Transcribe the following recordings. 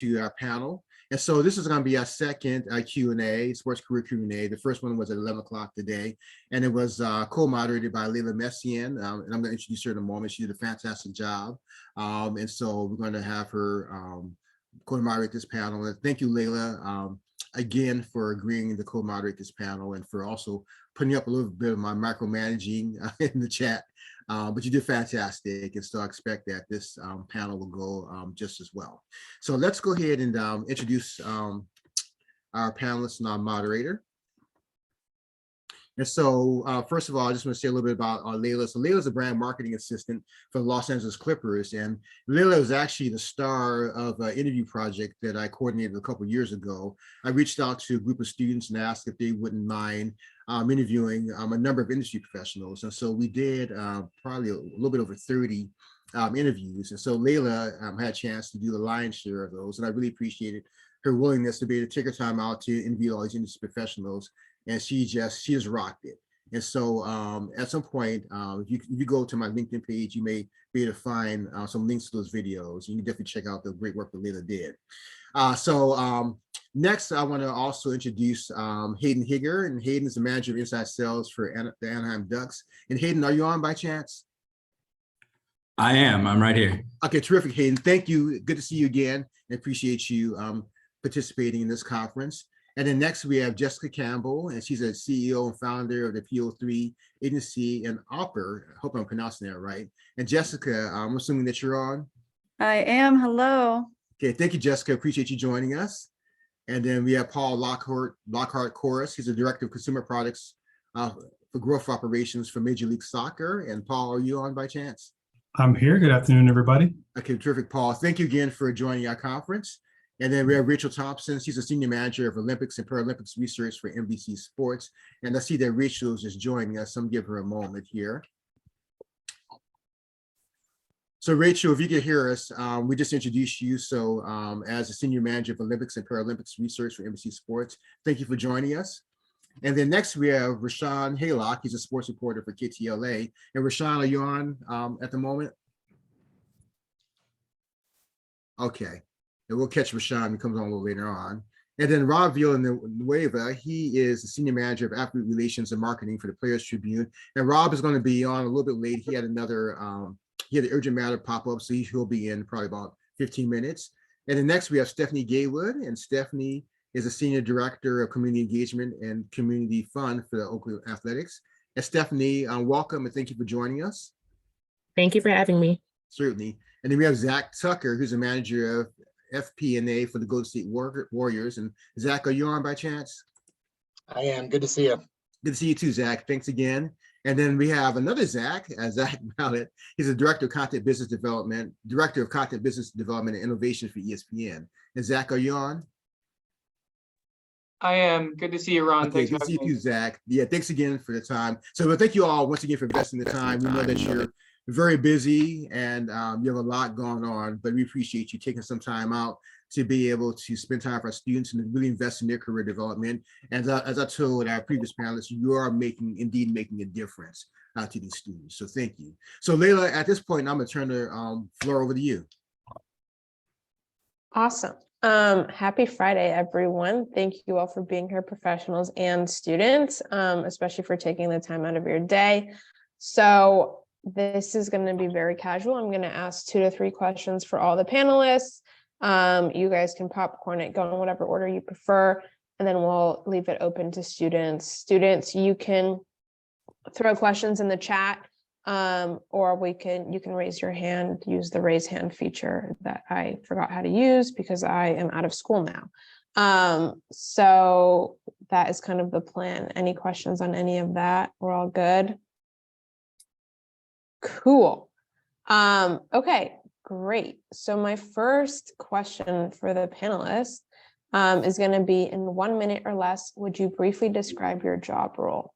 to our panel. And so this is going to be our second Q&A, sports career Q&A. The first one was at 11 o'clock today, and it was co-moderated by Layla Messian. And I'm going to introduce her in a moment. She did a fantastic job. And so we're going to have her co-moderate this panel. And thank you, Layla, again, for agreeing to co-moderate this panel and for also putting up a little bit of my micromanaging in the chat. But you did fantastic, and so I expect that this panel will go just as well. So let's go ahead and introduce our panelists and our moderator. And so first of all, I just want to say a little bit about Layla. So Layla is a brand marketing assistant for the Los Angeles Clippers, and Layla was actually the star of an interview project that I coordinated a couple of years ago. I reached out to a group of students and asked if they wouldn't mind interviewing a number of industry professionals. And so we did probably a little bit over 30 interviews. And so Layla had a chance to do the lion's share of those. And I really appreciated her willingness to be able to take her time out to interview all these industry professionals. And she just rocked it. And so at some point, if you go to my LinkedIn page, you may be able to find some links to those videos. You can definitely check out the great work that Layla did. Next, I want to also introduce Hayden Higger, and Hayden is the manager of inside sales for the Anaheim Ducks. And Hayden, are you on by chance? I am. I'm right here. Okay, terrific, Hayden. Thank you. Good to see you again. I appreciate you participating in this conference. And then next we have Jessica Campbell, and she's a CEO and founder of the PO3 agency and OPPER. I hope I'm pronouncing that right. And Jessica, I'm assuming that you're on. I am. Hello. Okay, thank you, Jessica. Appreciate you joining us. And then we have Paul Lockhart-Korris. He's the director of consumer products for growth operations for Major League Soccer. And Paul, are you on by chance? I'm here. Good afternoon, everybody. Okay, terrific, Paul. Thank you again for joining our conference. And then we have Rachel Thompson. She's a senior manager of Olympics and Paralympics research for NBC Sports. And I see that Rachel is just joining us. So I'm gonna give her a moment here. So Rachel, if you can hear us, we just introduced you. So as a senior manager of Olympics and Paralympics research for NBC Sports, thank you for joining us. And then next we have Rahshaun Haylock. He's a sports reporter for KTLA. And Rahshaun, are you on at the moment? Okay. And we'll catch Rahshaun when he comes on a little later on. And then Rob Villanueva, he is the senior manager of athlete relations and marketing for the Players Tribune. And Rob is going to be on a little bit late. He had another, he had an urgent matter pop up, so he'll be in probably about 15 minutes. And then next we have Stephanie Gaywood, and Stephanie is a senior director of community engagement and community fund for the Oakland Athletics. And Stephanie, welcome and thank you for joining us. Thank you for having me. Certainly. And then we have Zack Tucker, who's a manager of FP&A for the Golden State Warriors. And Zack, are you on by chance? I am. Good to see you. Good to see you too, Zack. Thanks again. And then we have another Zack, Zack Malet. He's a director of content business development and innovation for ESPN. And Zack, are you on? I am. Good to see you, Ron. Okay, good to see you too, Zack. Yeah, thanks again for the time. So thank you all once again for investing the time. We know that you're very busy and you have a lot going on, but we appreciate you taking some time out to be able to spend time with our students and really invest in their career development. And as I told our previous panelists, you are indeed making a difference to these students. So thank you. So Layla, at this point, I'm gonna turn the floor over to you. Awesome. Happy Friday, everyone. Thank you all for being here, professionals and students, especially for taking the time out of your day. So this is going to be very casual. I'm going to ask 2 to 3 questions for all the panelists. You guys can popcorn it, go in whatever order you prefer, and then we'll leave it open to students. Students, you can throw questions in the chat, or you can raise your hand, use the raise hand feature that I forgot how to use because I am out of school now. So that is kind of the plan. Any questions on any of that? We're all good. Cool. Okay, great. So my first question for the panelists is going to be, in 1 minute or less, would you briefly describe your job role?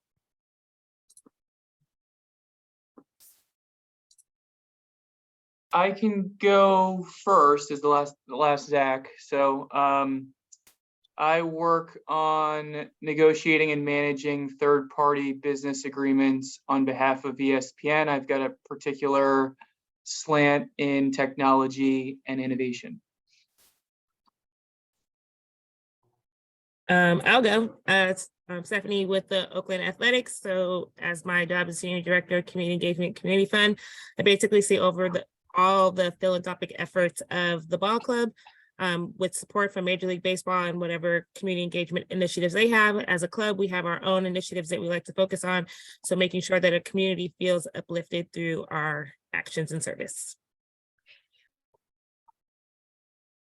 I can go first as the last Zack. So I work on negotiating and managing third-party business agreements on behalf of ESPN. I've got a particular slant in technology and innovation. I'll go. I'm Stephanie with the Oakland Athletics. So as my job as Senior Director of Community Engagement Community Fund, I basically see over all the philanthropic efforts of the ball club with support from Major League Baseball and whatever community engagement initiatives they have. As a club, we have our own initiatives that we like to focus on. So making sure that a community feels uplifted through our actions and service.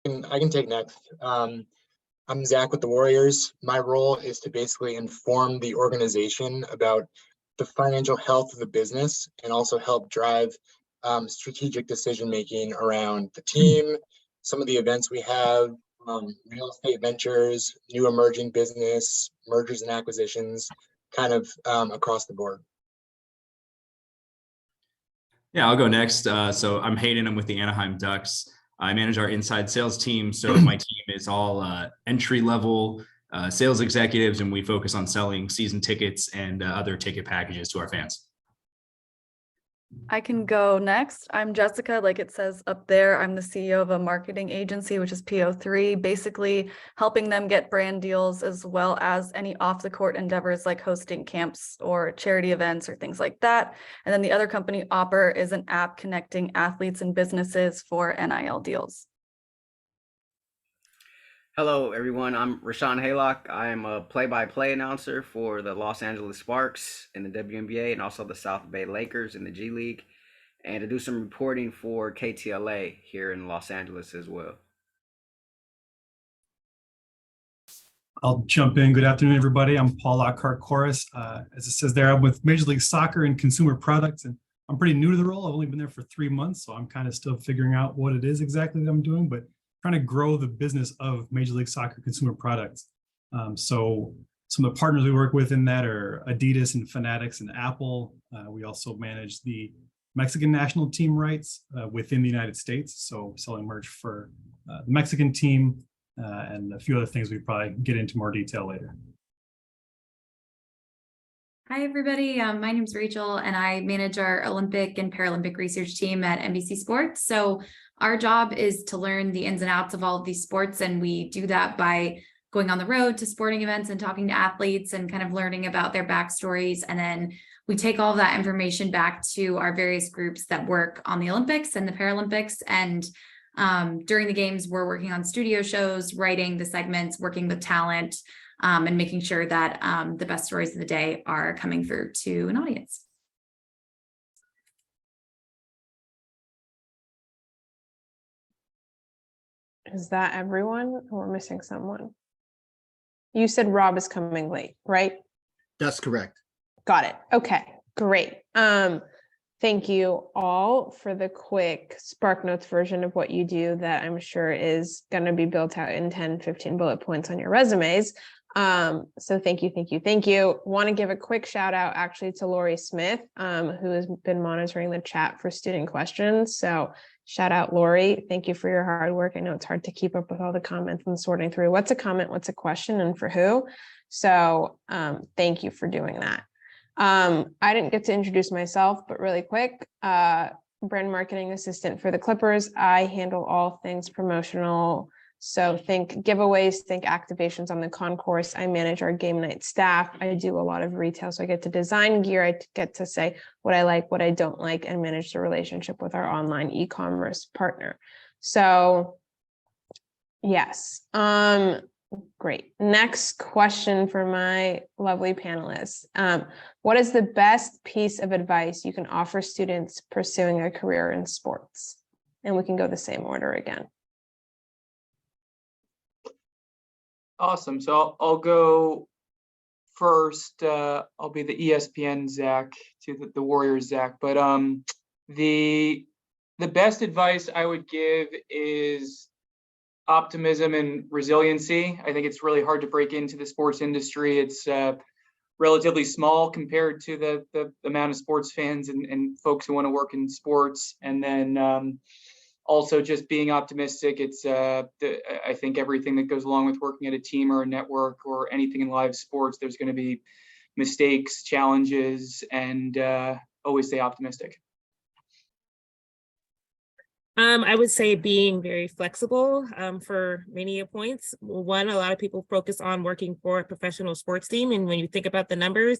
I can take next. I'm Zack with the Warriors. My role is to basically inform the organization about the financial health of the business and also help drive strategic decision-making around the team, some of the events we have, real estate ventures, new emerging business, mergers and acquisitions, kind of across the board. Yeah, I'll go next. So I'm Hayden. I'm with the Anaheim Ducks. I manage our inside sales team. So my team is all entry-level sales executives, and we focus on selling season tickets and other ticket packages to our fans. I can go next. I'm Jessica, like it says up there. I'm the CEO of a marketing agency, which is PO3, basically helping them get brand deals as well as any off-the-court endeavors like hosting camps or charity events or things like that. And then the other company, OPPER, is an app connecting athletes and businesses for NIL deals. Hello, everyone. I'm Rahshaun Haylock. I am a play-by-play announcer for the Los Angeles Sparks in the WNBA and also the South Bay Lakers in the G League, and to do some reporting for KTLA here in Los Angeles as well. I'll jump in. Good afternoon, everybody. I'm Lockhart-Korris. As it says there, I'm with Major League Soccer and consumer products, and I'm pretty new to the role. I've only been there for 3 months, so I'm kind of still figuring out what it is exactly that I'm doing, but trying to grow the business of Major League Soccer consumer products. So some of the partners we work with in that are Adidas and Fanatics and Apple. We also manage the Mexican national team rights within the United States. So selling merch for the Mexican team and a few other things we probably get into more detail later. Hi, everybody. My name is Rachel, and I manage our Olympic and Paralympic research team at NBC Sports. So our job is to learn the ins and outs of all of these sports, and we do that by going on the road to sporting events and talking to athletes and kind of learning about their backstories. And then we take all of that information back to our various groups that work on the Olympics and the Paralympics. And during the games, we're working on studio shows, writing the segments, working with talent, and making sure that the best stories of the day are coming through to an audience. Is that everyone, or we're missing someone? You said Rob is coming late, right? That's correct. Got it. Okay, great. Thank you all for the quick SparkNotes version of what you do that I'm sure is going to be built out in 10, 15 bullet points on your resumes. So thank you. Want to give a quick shout out actually to Lori Smith, who has been monitoring the chat for student questions. So shout out Lori. Thank you for your hard work. I know it's hard to keep up with all the comments and sorting through what's a comment, what's a question, and for who. So thank you for doing that. I didn't get to introduce myself, but really quick, brand marketing assistant for the Clippers. I handle all things promotional. So think giveaways, think activations on the concourse. I manage our game night staff. I do a lot of retail. So I get to design gear. I get to say what I like, what I don't like, and manage the relationship with our online e-commerce partner. So yes, great. Next question for my lovely panelists. What is the best piece of advice you can offer students pursuing a career in sports? And we can go the same order again. Awesome. So I'll go first. I'll be the ESPN Zack to the Warriors Zack. But the best advice I would give is optimism and resiliency. I think it's really hard to break into the sports industry. It's relatively small compared to the amount of sports fans and folks who want to work in sports. And then also just being optimistic. It's I think everything that goes along with working at a team or a network or anything in live sports, there's going to be mistakes, challenges, and always stay optimistic. I would say being very flexible for many points. One, a lot of people focus on working for a professional sports team. And when you think about the numbers,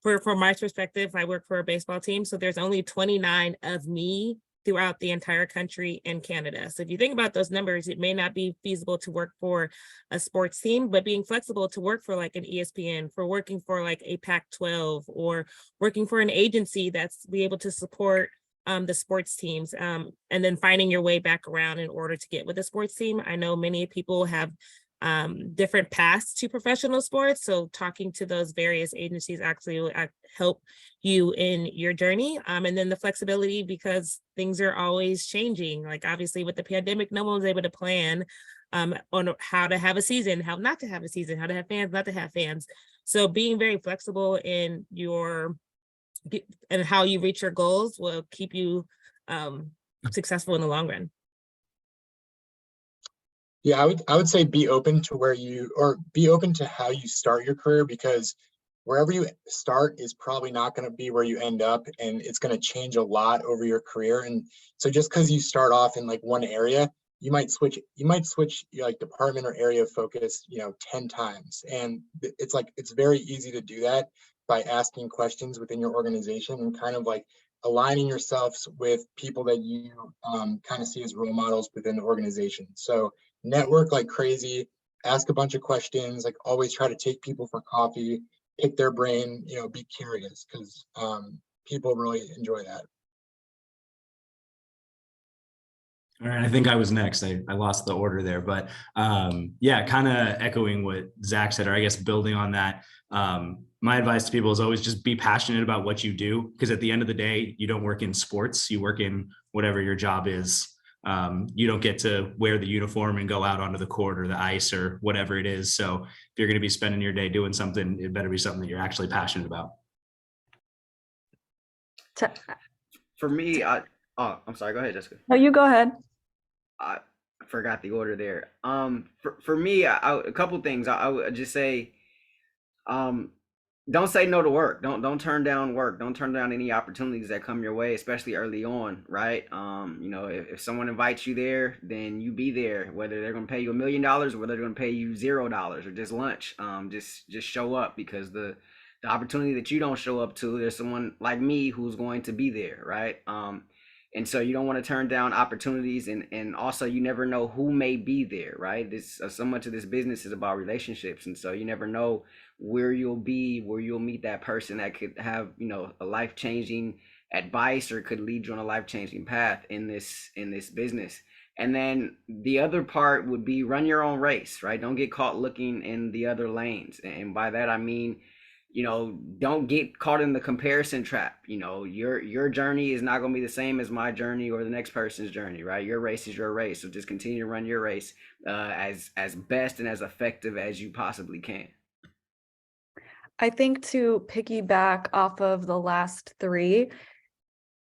from my perspective, I work for a baseball team. So there's only 29 of me throughout the entire country and Canada. So if you think about those numbers, it may not be feasible to work for a sports team, but being flexible to work for like an ESPN, for working for like a Pac-12, or working for an agency that's be able to support the sports teams, and then finding your way back around in order to get with a sports team. I know many people have different paths to professional sports. So talking to those various agencies actually will help you in your journey. And then the flexibility, because things are always changing. Like obviously with the pandemic, no one was able to plan on how to have a season, how not to have a season, how to have fans, not to have fans. So being very flexible in your and how you reach your goals will keep you successful in the long run. Yeah, I would say be open to be open to how you start your career, because wherever you start is probably not going to be where you end up, and it's going to change a lot over your career. And so just because you start off in like one area, you might switch like department or area of focus, 10 times. And it's very easy to do that by asking questions within your organization and kind of like aligning yourselves with people that you kind of see as role models within the organization. So network like crazy, ask a bunch of questions, like always try to take people for coffee, pick their brain, be curious, because people really enjoy that. All right, I think I was next. I lost the order there, but yeah, kind of echoing what Zach said, or I guess building on that. My advice to people is always just be passionate about what you do, because at the end of the day, you don't work in sports, you work in whatever your job is. You don't get to wear the uniform and go out onto the court or the ice or whatever it is. So if you're going to be spending your day doing something, it better be something that you're actually passionate about. For me, I'm sorry, go ahead, Jessica. No, you go ahead. I forgot the order there. For me, a couple things. I would just say, don't say no to work. Don't turn down work. Don't turn down any opportunities that come your way, especially early on, right? If someone invites you there, then you be there, whether they're going to pay you $1 million or whether they're going to pay you $0 or just lunch. Just show up, because the opportunity that you don't show up to, there's someone like me who's going to be there, right? And so you don't want to turn down opportunities, and also you never know who may be there, right? So much of this business is about relationships, and so you never know where you'll meet that person that could have, a life-changing advice, or could lead you on a life-changing path in this business. And then the other part would be run your own race, right? Don't get caught looking in the other lanes. And by that, I mean, don't get caught in the comparison trap. Your journey is not going to be the same as my journey or the next person's journey, right? Your race is your race. So just continue to run your race as best and as effective as you possibly can. I think to piggyback off of the last three,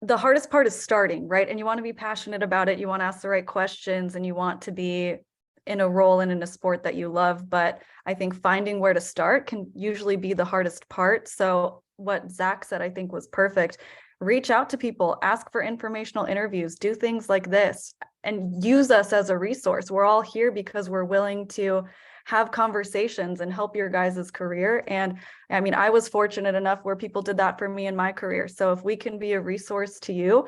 the hardest part is starting, right? And you want to be passionate about it. You want to ask the right questions, and you want to be in a role and in a sport that you love. But I think finding where to start can usually be the hardest part. So what Zack said, I think, was perfect. Reach out to people, ask for informational interviews, do things like this, and use us as a resource. We're all here because we're willing to have conversations and help your guys' career. And I mean, I was fortunate enough where people did that for me in my career. So if we can be a resource to you,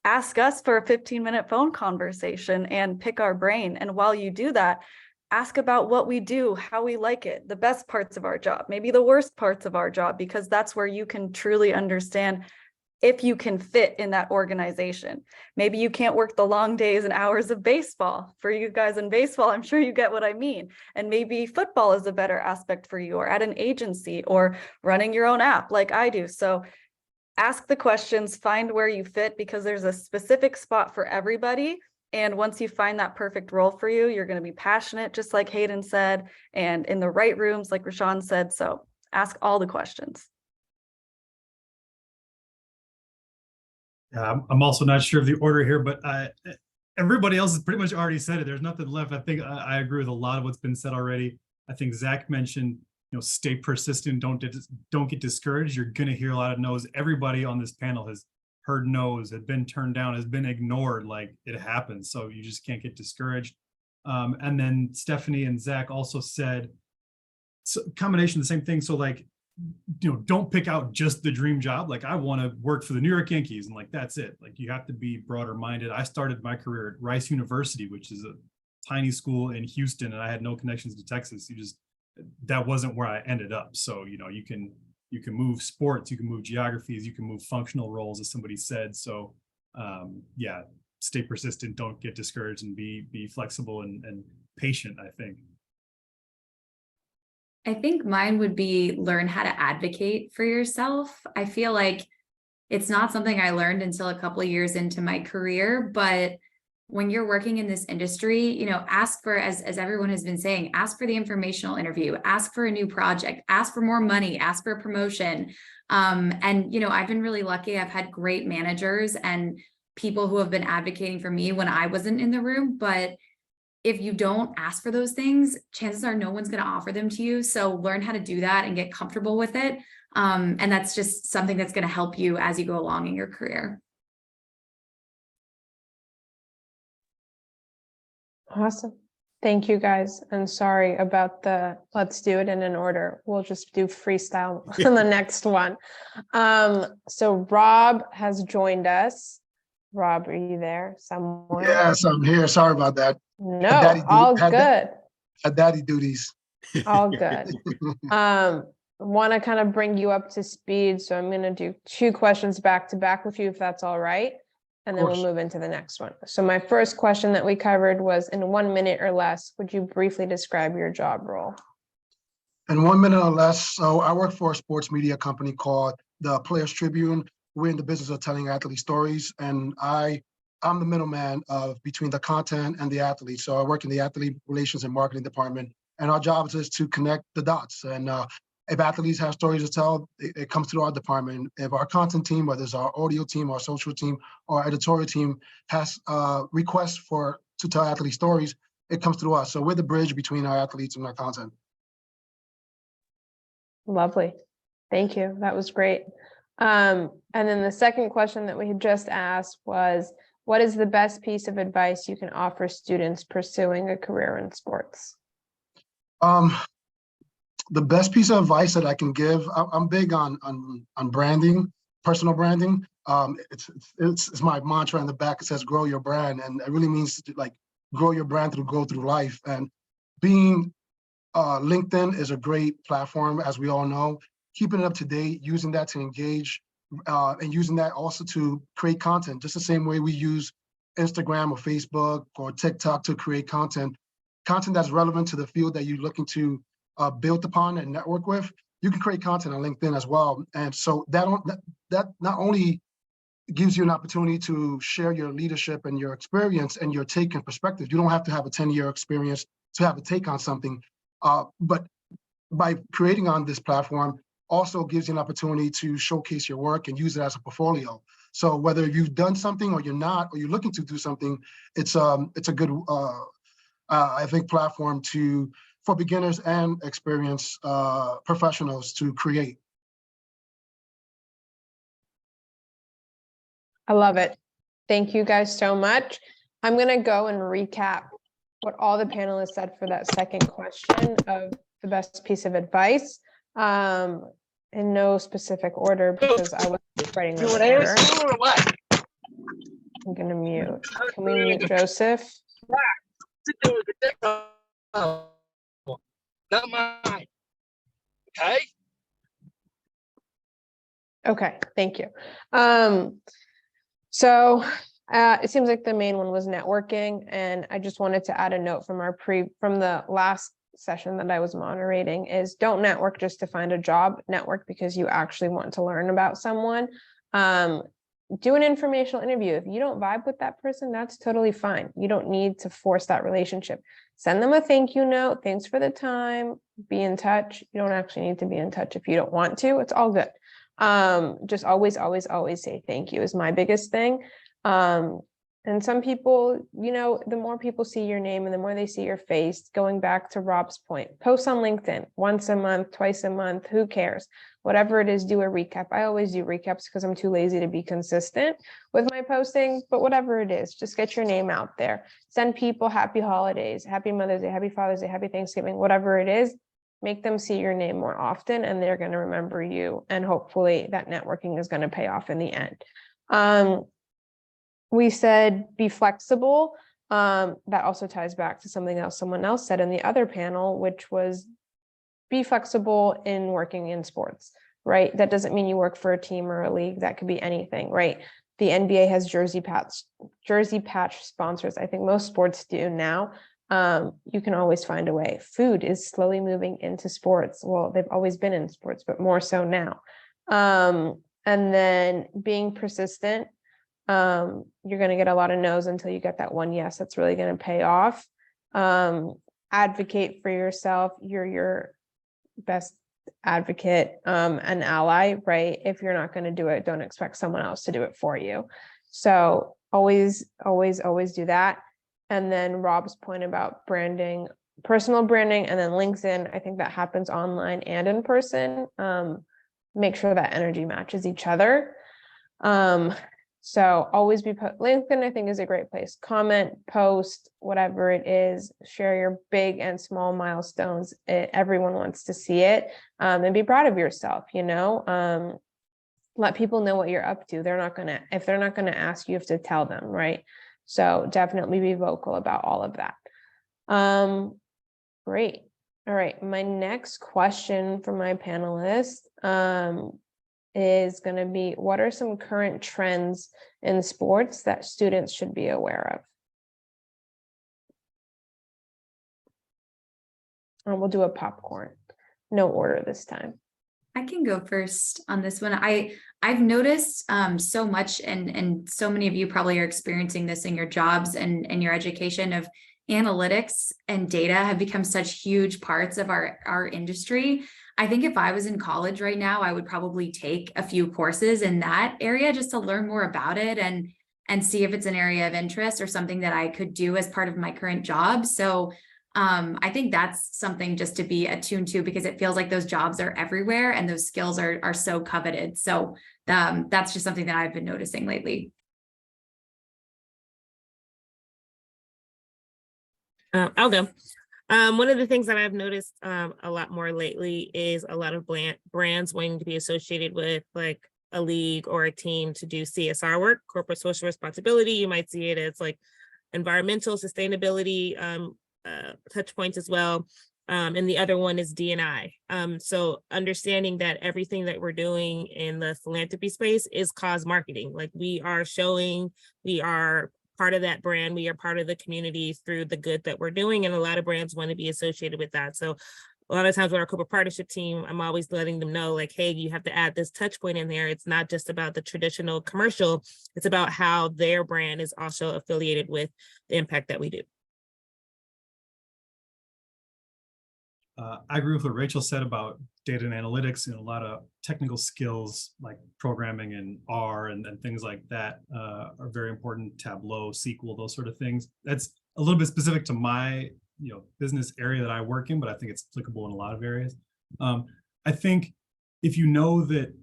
ask us for a 15-minute phone conversation and pick our brain. And while you do that, ask about what we do, how we like it, the best parts of our job, maybe the worst parts of our job, because that's where you can truly understand if you can fit in that organization. Maybe you can't work the long days and hours of baseball. For you guys in baseball, I'm sure you get what I mean. And maybe football is a better aspect for you, or at an agency, or running your own app like I do. So ask the questions, find where you fit, because there's a specific spot for everybody. And once you find that perfect role for you, you're going to be passionate, just like Hayden said, and in the right rooms, like Rahshaun said. So ask all the questions. I'm also not sure of the order here, but everybody else has pretty much already said it. There's nothing left. I think I agree with a lot of what's been said already. I think Zack mentioned, stay persistent. Don't get discouraged. You're going to hear a lot of no's. Everybody on this panel has heard no's, had been turned down, has been ignored. Like, it happens. So you just can't get discouraged. And then Stephanie and Zach also said, so combination of the same thing. So like, don't pick out just the dream job. Like, I want to work for the New York Yankees, and like, that's it. Like, you have to be broader minded. I started my career at Rice University, which is a tiny school in Houston, and I had no connections to Texas. That wasn't where I ended up. So, you can move sports, you can move geographies, you can move functional roles, as somebody said. So yeah, stay persistent, don't get discouraged, and be flexible and patient, I think. I think mine would be learn how to advocate for yourself. I feel like it's not something I learned until a couple of years into my career, but when you're working in this industry, ask for, as everyone has been saying, ask for the informational interview, ask for a new project, ask for more money, ask for a promotion. And, I've been really lucky. I've had great managers and people who have been advocating for me when I wasn't in the room, but if you don't ask for those things, chances are no one's going to offer them to you. So learn how to do that and get comfortable with it. And that's just something that's going to help you as you go along in your career. Awesome. Thank you, guys. And sorry about let's do it in an order. We'll just do freestyle on the next one. So Rob has joined us. Rob, are you there somewhere? Yes, I'm here. Sorry about that. No, all good. Daddy duties. All good. Want to kind of bring you up to speed. So I'm going to do 2 questions back to back with you, if that's all right. And then we'll move into the next one. So my first question that we covered was, in 1 minute or less, would you briefly describe your job role? In 1 minute or less. So I work for a sports media company called the Players Tribune. We're in the business of telling athlete stories, and I'm the middleman between the content and the athlete. So I work in the athlete relations and marketing department, and our job is to connect the dots. And if athletes have stories to tell, it comes through our department. If our content team, whether it's our audio team, our social team, or our editorial team, has requests to tell athlete stories, it comes through us. So we're the bridge between our athletes and our content. Lovely. Thank you. That was great. And then the second question that we had just asked was, what is the best piece of advice you can offer students pursuing a career in sports? The best piece of advice that I can give, I'm big on branding, personal branding. It's my mantra in the back. It says grow your brand, and it really means to like grow your brand through life. And being LinkedIn is a great platform, as we all know. Keeping it up to date, using that to engage, and using that also to create content, just the same way we use Instagram or Facebook or TikTok to create content that's relevant to the field that you're looking to build upon and network with. You can create content on LinkedIn as well. And so that not only gives you an opportunity to share your leadership and your experience and your take and perspective. You don't have to have a 10-year experience to have a take on something, but by creating on this platform, also gives you an opportunity to showcase your work and use it as a portfolio. So whether you've done something or you're not, or you're looking to do something, it's a good, I think, platform for beginners and experienced professionals to create. I love it. Thank you guys so much. I'm going to go and recap what all the panelists said for that second question of the best piece of advice. In no specific order, because I wasn't writing the order. I'm gonna mute. Can we mute Joseph? Not mine. Okay. Okay, thank you. So it seems like the main one was networking, and I just wanted to add a note from the last session that I was moderating is don't network just to find a job, network because you actually want to learn about someone. Do an informational interview. If you don't vibe with that person, that's totally fine. You don't need to force that relationship. Send them a thank you note. Thanks for the time. Be in touch. You don't actually need to be in touch if you don't want to. It's all good. Just always say thank you is my biggest thing. And some people, you know, the more people see your name and the more they see your face, going back to Rob's point, post on LinkedIn once a month, twice a month, who cares? Whatever it is, do a recap. I always do recaps because I'm too lazy to be consistent with my posting, but whatever it is, just get your name out there. Send people happy holidays, happy Mother's Day, happy Father's Day, happy Thanksgiving, whatever it is, make them see your name more often and they're going to remember you. And hopefully that networking is going to pay off in the end. We said be flexible. That also ties back to something else someone else said in the other panel, which was be flexible in working in sports, right? That doesn't mean you work for a team or a league. That could be anything, right? The NBA has jersey patch sponsors. I think most sports do now. You can always find a way. Food is slowly moving into sports. Well, they've always been in sports, but more so now. And then being persistent. You're going to get a lot of no's until you get that one yes that's really going to pay off. Advocate for yourself. You're your best advocate, an ally, right? If you're not going to do it, don't expect someone else to do it for you. So always do that. And then Rob's point about branding, personal branding, and then LinkedIn, I think that happens online and in person. Make sure that energy matches each other. So always be LinkedIn, I think, is a great place. Comment, post, whatever it is, share your big and small milestones. Everyone wants to see it, and be proud of yourself, you know, let people know what you're up to. If they're not gonna ask, you have to tell them, right? So definitely be vocal about all of that. Great. All right, my next question for my panelists, is going to be, what are some current trends in sports that students should be aware of? We'll do a popcorn, no order this time. I can go first on this one. I've noticed so much, and so many of you probably are experiencing this in your jobs and your education, of analytics and data have become such huge parts of our industry. I think if I was in college right now, I would probably take a few courses in that area just to learn more about it and see if it's an area of interest or something that I could do as part of my current job. So I think that's something just to be attuned to, because it feels like those jobs are everywhere and those skills are so coveted. So that's just something that I've been noticing lately. I'll go. One of the things that I've noticed a lot more lately is a lot of brands wanting to be associated with like a league or a team to do CSR work, corporate social responsibility. You might see it as like environmental sustainability touch points as well. And the other one is D&I. So understanding that everything that we're doing in the philanthropy space is cause marketing. Like we are showing, we are part of that brand, we are part of the community through the good that we're doing, and a lot of brands want to be associated with that. So a lot of times with our corporate partnership team, I'm always letting them know, like, hey, you have to add this touch point in there. It's not just about the traditional commercial, it's about how their brand is also affiliated with the impact that we do. I agree with what Rachel said about data and analytics, and a lot of technical skills like programming and R and things like that are very important. Tableau, SQL, those sort of things. That's a little bit specific to my business area that I work in, but I think it's applicable in a lot of areas. I think if you know that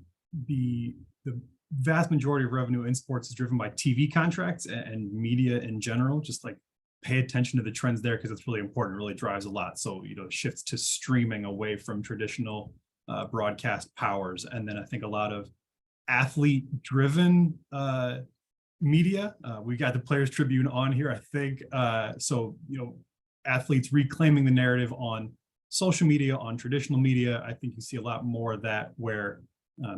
the vast majority of revenue in sports is driven by TV contracts and media in general, just like pay attention to the trends there, because it's really important. It really drives a lot. So, shifts to streaming away from traditional broadcast powers. And then I think a lot of athlete driven media. We got the Players Tribune on here, I think. So, athletes reclaiming the narrative on social media, on traditional media. I think you see a lot more of that where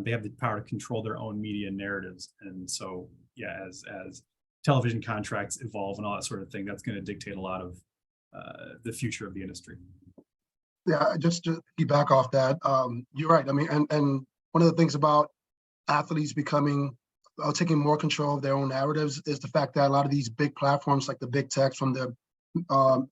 they have the power to control their own media narratives. And so, yeah, as television contracts evolve and all that sort of thing, that's going to dictate a lot of the future of the industry. Yeah, just to piggyback off that, you're right. I mean, and one of the things about athletes becoming, taking more control of their own narratives is the fact that a lot of these big platforms, like the big techs from the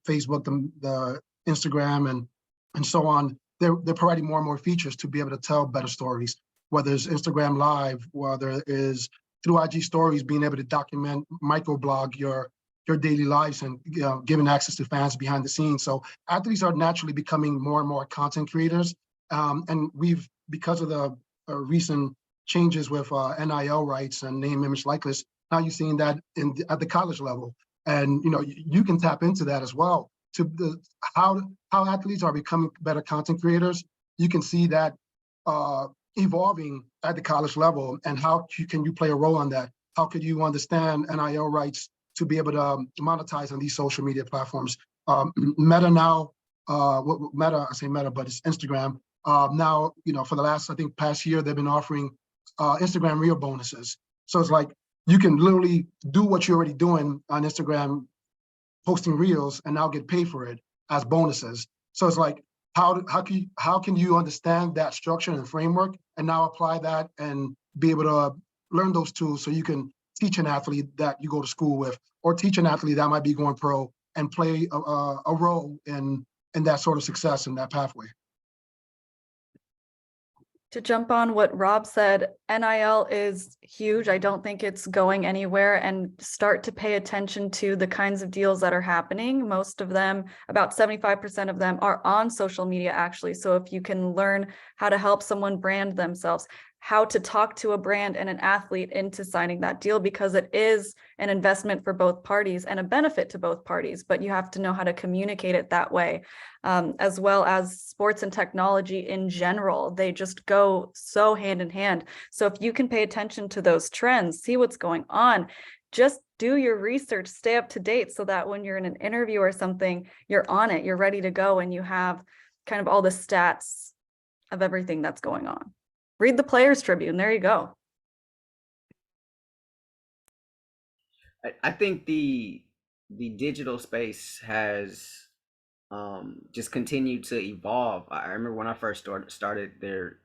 Facebook, the Instagram, and so on, they're providing more and more features to be able to tell better stories, whether it's Instagram Live, whether it is through IG stories, being able to document, microblog your daily lives and giving access to fans behind the scenes. So athletes are naturally becoming more and more content creators. And we've, because of the recent changes with NIL rights and name, image, likeness, now you're seeing that at the college level. And you can tap into that as well. To how athletes are becoming better content creators, you can see that evolving at the college level. And how can you play a role on that? How could you understand NIL rights to be able to monetize on these social media platforms? Meta now, Meta, I say Meta, but it's Instagram. Now, for the last, I think, past year, they've been offering Instagram Reel bonuses. So it's like you can literally do what you're already doing on Instagram, posting Reels, and now get paid for it as bonuses. So it's like, how can you understand that structure and framework and now apply that and be able to learn those tools so you can teach an athlete that you go to school with, or teach an athlete that might be going pro and play a role in that sort of success in that pathway. To jump on what Rob said, NIL is huge. I don't think it's going anywhere, and start to pay attention to the kinds of deals that are happening. Most of them, about 75% of them, are on social media actually. So if you can learn how to help someone brand themselves, how to talk to a brand and an athlete into signing that deal, because it is an investment for both parties and a benefit to both parties, but you have to know how to communicate it that way. As well as sports and technology in general, they just go so hand in hand. So if you can pay attention to those trends, see what's going on, just do your research, stay up to date, so that when you're in an interview or something, you're on it, you're ready to go, and you have kind of all the stats of everything that's going on. Read the Players Tribune. There you go. I think the digital space has just continued to evolve. I remember when I first started there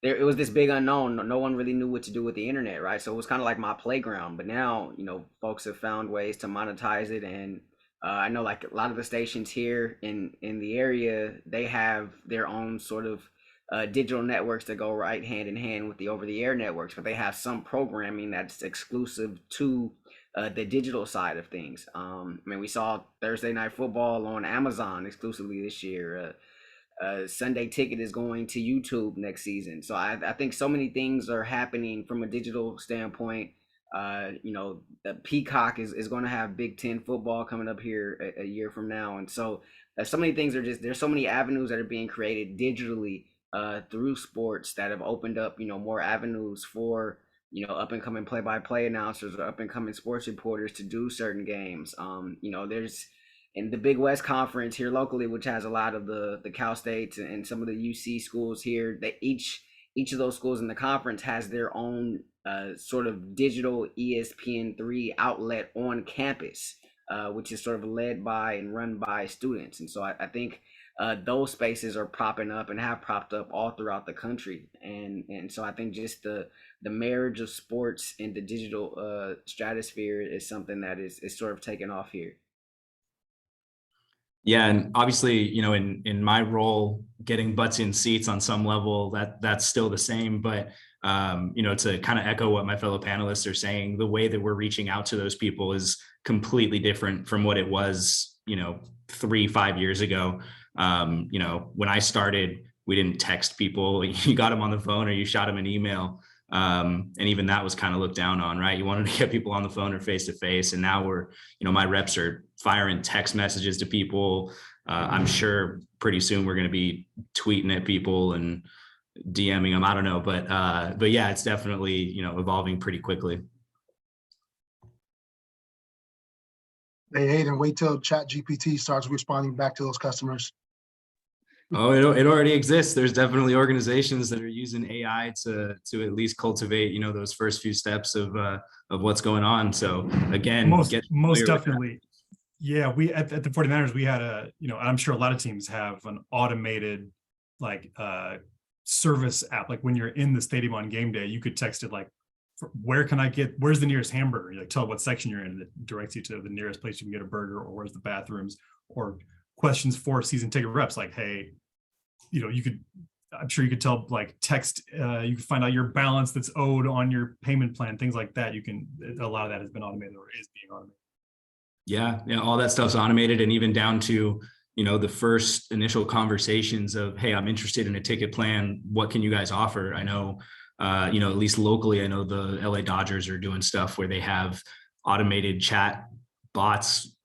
it was this big unknown. No one really knew what to do with the internet, right? So it was kind of like my playground. But now, folks have found ways to monetize it, and I know like a lot of the stations here in the area, they have their own sort of digital networks that go right hand in hand with the over-the-air networks, but they have some programming that's exclusive to the digital side of things. We saw Thursday Night Football on Amazon exclusively this year. Sunday Ticket is going to YouTube next season. So I think so many things are happening from a digital standpoint. The Peacock is going to have Big Ten football coming up here a year from now. And so so many things there's so many avenues that are being created digitally through sports that have opened up, more avenues for, up and coming play-by-play announcers or up and coming sports reporters to do certain games. There's in the Big West Conference here locally, which has a lot of the Cal States and some of the UC schools here, that each of those schools in the conference has their own sort of digital ESPN3 outlet on campus, which is sort of led by and run by students. And so I think those spaces are propping up and have propped up all throughout the country. And so I think just the marriage of sports and the digital stratosphere is something that is sort of taken off here. Yeah, and obviously, in my role, getting butts in seats on some level, that's still the same. But to kind of echo what my fellow panelists are saying, the way that we're reaching out to those people is completely different from what it was, 3-5 years ago. When I started, we didn't text people. You got them on the phone or you shot them an email. And even that was kind of looked down on, right? You wanted to get people on the phone or face to face. And now we're, my reps are firing text messages to people. I'm sure pretty soon we're going to be tweeting at people and DMing them. I don't know, but yeah, it's definitely, evolving pretty quickly. Hey, Hayden, wait till ChatGPT starts responding back to those customers. Oh, it already exists. There's definitely organizations that are using AI to at least cultivate, those first few steps of what's going on. So again, most definitely. Yeah, we at the 49ers, we had I'm sure a lot of teams have an automated service app. Like when you're in the stadium on game day, you could text it like, where's the nearest hamburger? You tell what section you're in, and it directs you to the nearest place you can get a burger, or where's the bathrooms, or questions for season ticket reps, like, hey, you could I'm sure you could tell, like text, you can find out your balance that's owed on your payment plan, things like that. A lot of that has been automated or is being automated. Yeah, all that stuff's automated, and even down to, the first initial conversations of, hey, I'm interested in a ticket plan. What can you guys offer? I know, at least locally, I know the LA Dodgers are doing stuff where they have automated chat bots,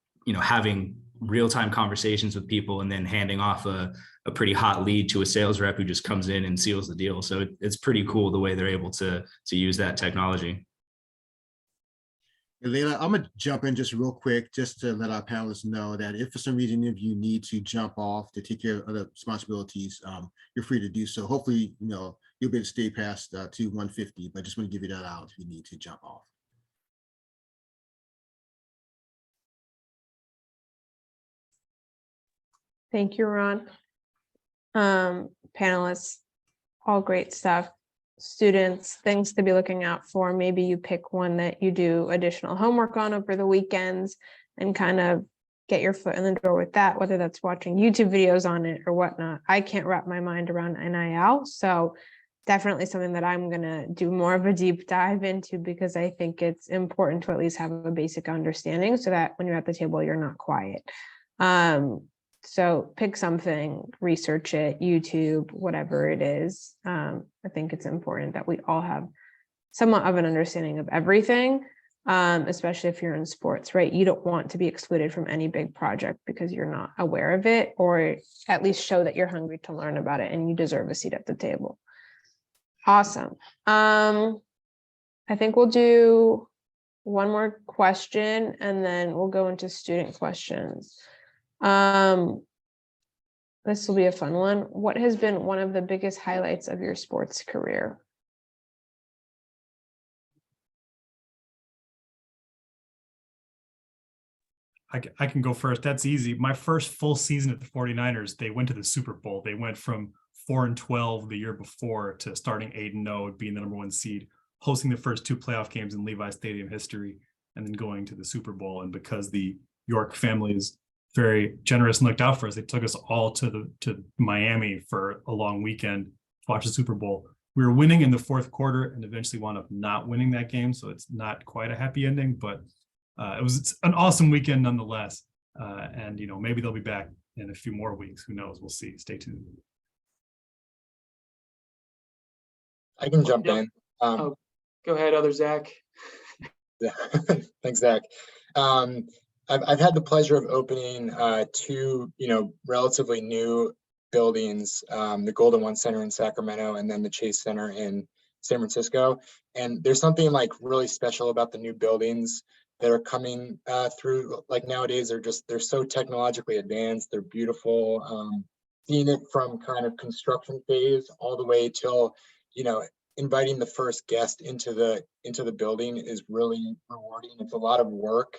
having real-time conversations with people and then handing off a pretty hot lead to a sales rep who just comes in and seals the deal. So it's pretty cool the way they're able to use that technology. Layla, I'm gonna jump in just real quick, just to let our panelists know that if for some reason if you need to jump off to take care of other responsibilities, you're free to do so. Hopefully, you'll be able to stay past 150, but just want to give you that out if you need to jump off. Thank you, Ron. Panelists, all great stuff. Students, things to be looking out for. Maybe you pick one that you do additional homework on over the weekends and kind of get your foot in the door with that, whether that's watching YouTube videos on it or whatnot. I can't wrap my mind around NIL, so definitely something that I'm going to do more of a deep dive into, because I think it's important to at least have a basic understanding so that when you're at the table, you're not quiet. So pick something, research it, YouTube, whatever it is. I think it's important that we all have somewhat of an understanding of everything, especially if you're in sports, right? You don't want to be excluded from any big project because you're not aware of it, or at least show that you're hungry to learn about it and you deserve a seat at the table. Awesome. I think we'll do one more question and then we'll go into student questions. This will be a fun one. What has been one of the biggest highlights of your sports career? I can go first. That's easy. My first full season at the 49ers, they went to the Super Bowl. They went from 4-12 the year before to starting 8-0, being the #1 seed, hosting the first 2 playoff games in Levi Stadium history, and then going to the Super Bowl. And because the York family is very generous and looked out for us, they took us all to Miami for a long weekend to watch the Super Bowl. We were winning in the 4th quarter and eventually wound up not winning that game, so it's not quite a happy ending, but it's an awesome weekend nonetheless. And maybe they'll be back in a few more weeks. Who knows? We'll see. Stay tuned. I can jump in. Go ahead, other Zach. Thanks, Zach. I've had the pleasure of opening 2, relatively new buildings, the Golden One Center in Sacramento and then the Chase Center in San Francisco. And there's something like really special about the new buildings that are coming through. Like nowadays, they're so technologically advanced. They're beautiful. Seeing it from kind of construction phase all the way till, inviting the first guest into the building is really rewarding. It's a lot of work.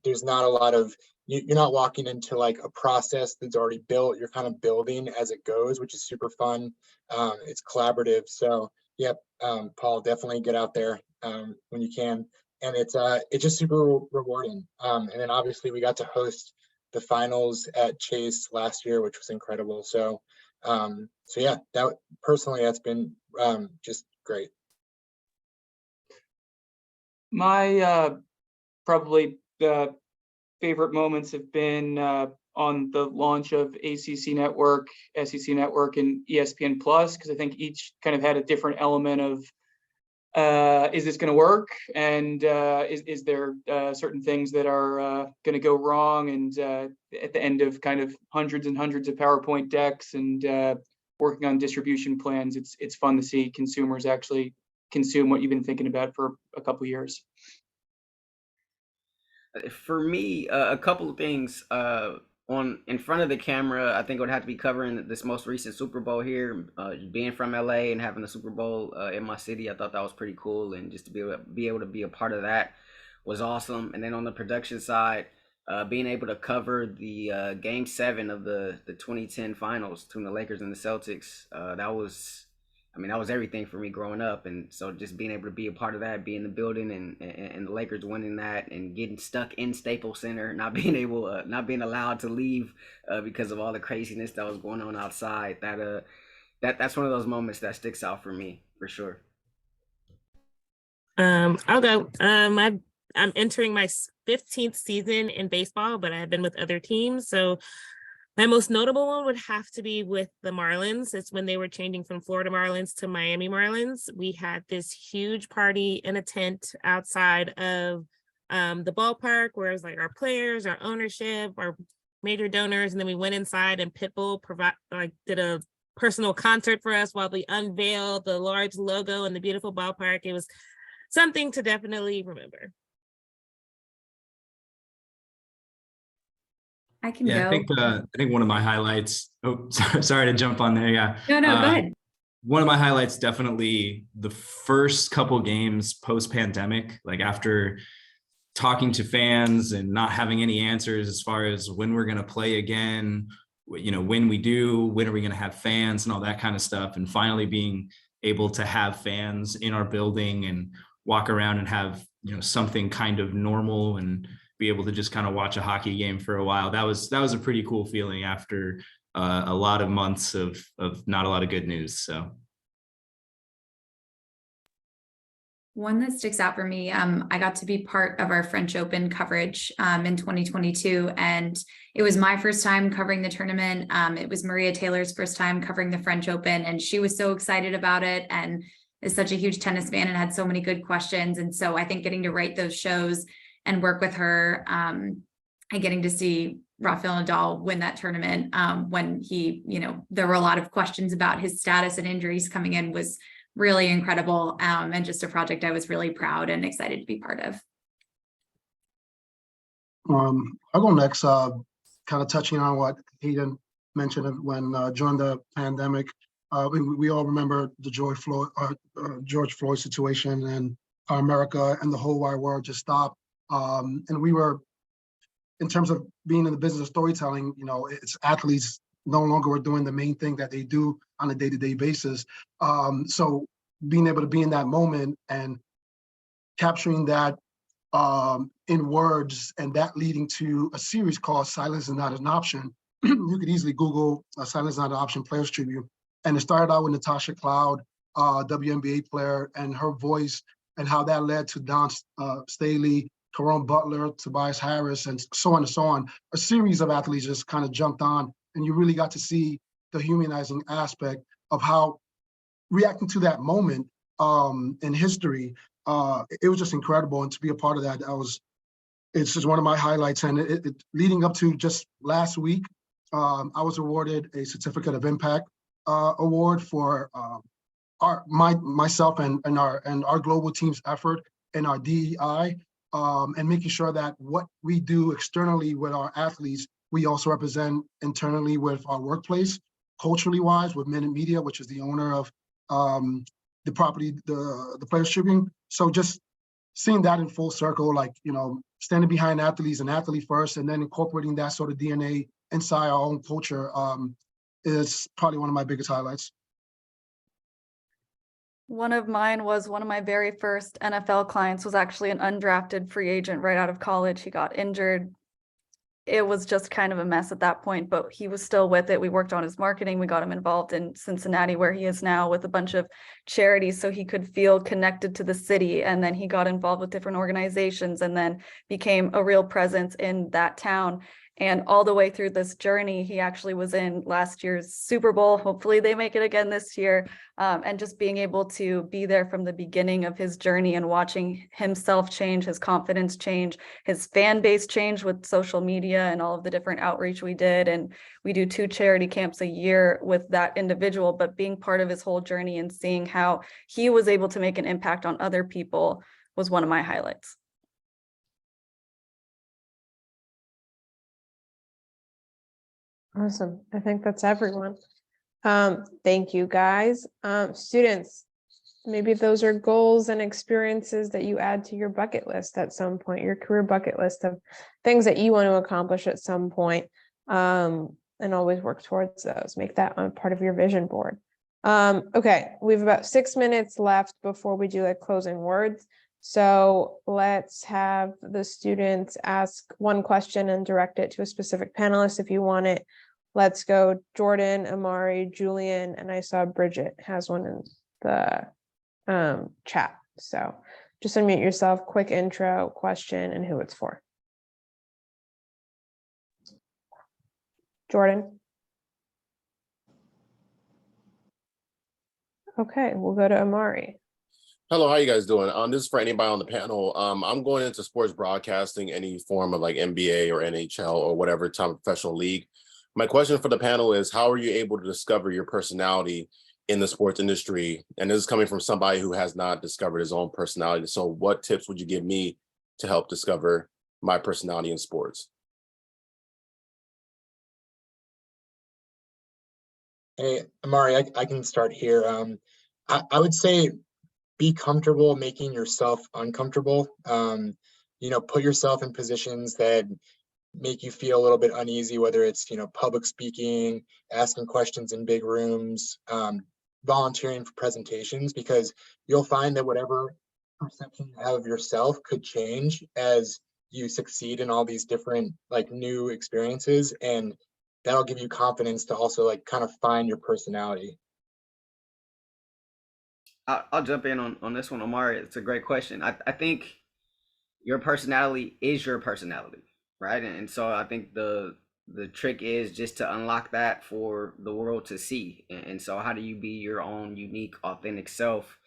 There's not a lot of, you're not walking into like a process that's already built. You're kind of building as it goes, which is super fun. It's collaborative. So yep, Paul, definitely get out there when you can. And it's just super rewarding. And then obviously we got to host the finals at Chase last year, which was incredible. So yeah, that's been just great. My probably the favorite moments have been on the launch of ACC Network, SEC Network, and ESPN Plus, because I think each kind of had a different element of is this going to work, and is there certain things that are going to go wrong, and at the end of kind of hundreds and hundreds of PowerPoint decks and working on distribution plans, it's fun to see consumers actually consume what you've been thinking about for a couple of years. For me, a couple of things in front of the camera. I think I would have to be covering this most recent Super Bowl here. Being from LA and having the Super Bowl in my city, I thought that was pretty cool, and just to be able to be a part of that was awesome. And then on the production side, being able to cover the Game 7 of the 2010 Finals between the Lakers and the Celtics, that was everything for me growing up. And so just being able to be a part of that, be in the building and the Lakers winning that and getting stuck in Staples Center, not being allowed to leave because of all the craziness that was going on outside, that that's one of those moments that sticks out for me for sure. I'll go. I'm entering my 15th season in baseball, but I've been with other teams. So my most notable one would have to be with the Marlins. It's when they were changing from Florida Marlins to Miami Marlins. We had this huge party in a tent outside of the ballpark, where it was like our players, our ownership, our major donors, and then we went inside and Pitbull did a personal concert for us while we unveiled the large logo and the beautiful ballpark. It was something to definitely remember. I can Yeah, go. I think one of my highlights. Oh, sorry to jump on there. Yeah. No, go ahead. One of my highlights, definitely the first couple games post-pandemic, like after talking to fans and not having any answers as far as when we're going to play again, when we do, when are we going to have fans and all that kind of stuff. And finally being able to have fans in our building and walk around and have, something kind of normal and be able to just kind of watch a hockey game for a while. That was a pretty cool feeling after a lot of months of not a lot of good news. So. One that sticks out for me, I got to be part of our French Open coverage in 2022, and it was my first time covering the tournament. It was Maria Taylor's first time covering the French Open, and she was so excited about it and is such a huge tennis fan and had so many good questions. And so I think getting to write those shows and work with her and getting to see Rafael Nadal win that tournament when he, there were a lot of questions about his status and injuries coming in was really incredible, and just a project I was really proud and excited to be part of. I'll go next, kind of touching on what Hayden mentioned when during the pandemic, we all remember the George Floyd situation, and America and the whole wide world just stopped. And we were, in terms of being in the business of storytelling, it's athletes no longer were doing the main thing that they do on a day-to-day basis. So being able to be in that moment and capturing that in words, and that leading to a series called Silence is Not an Option. You could easily Google Silence is Not an Option Players Tribute. And it started out with Natasha Cloud, WNBA player, and her voice, and how that led to Don Staley, Caron Butler, Tobias Harris, and so on and so on. A series of athletes just kind of jumped on, and you really got to see the humanizing aspect of how reacting to that moment in history. It was just incredible, and to be a part of that, it's just one of my highlights. And leading up to just last week, I was awarded a Certificate of Impact award for myself and our global team's effort and our DEI, and making sure that what we do externally with our athletes, we also represent internally with our workplace, culturally wise, with Minute Media, which is the owner of the property, the Players Tribune. So just seeing that in full circle, like, standing behind athletes and athlete first, and then incorporating that sort of DNA inside our own culture is probably one of my biggest highlights. One of mine was one of my very first NFL clients was actually an undrafted free agent right out of college. He got injured. It was just kind of a mess at that point, but he was still with it. We worked on his marketing. We got him involved in Cincinnati, where he is now, with a bunch of charities, so he could feel connected to the city. And then he got involved with different organizations and then became a real presence in that town. And all the way through this journey, he actually was in last year's Super Bowl. Hopefully they make it again this year. And just being able to be there from the beginning of his journey and watching himself change, his confidence change, his fan base change with social media and all of the different outreach we did. And we do 2 charity camps a year with that individual, but being part of his whole journey and seeing how he was able to make an impact on other people was one of my highlights. Awesome. I think that's everyone. Thank you, guys. Students, maybe those are goals and experiences that you add to your bucket list at some point, your career bucket list of things that you want to accomplish at some point, and always work towards those. Make that a part of your vision board. Okay, we have about 6 minutes left before we do closing words. So let's have the students ask one question and direct it to a specific panelist. If you want it let's go Jordan, Amari, Julian, and I saw Bridget has one in the chat. So just unmute yourself, quick intro, question, and who it's for. Jordan. Okay, we'll go to Amari. Hello, how you guys doing? This is for anybody on the panel. I'm going into sports broadcasting, any form of like NBA or NHL or whatever type of professional league. My question for the panel is, how are you able to discover your personality in the sports industry? And this is coming from somebody who has not discovered his own personality. So what tips would you give me to help discover my personality in sports? Hey, Amari, I can start here. I would say be comfortable making yourself uncomfortable. Put yourself in positions that make you feel a little bit uneasy, whether it's, public speaking, asking questions in big rooms, volunteering for presentations, because you'll find that whatever perception you have of yourself could change as you succeed in all these different like new experiences, and that'll give you confidence to also like kind of find your personality. I'll jump in on this one, Omari. It's a great question. I think your personality is your personality, right? And so I think the trick is just to unlock that for the world to see. And so how do you be your own unique, authentic self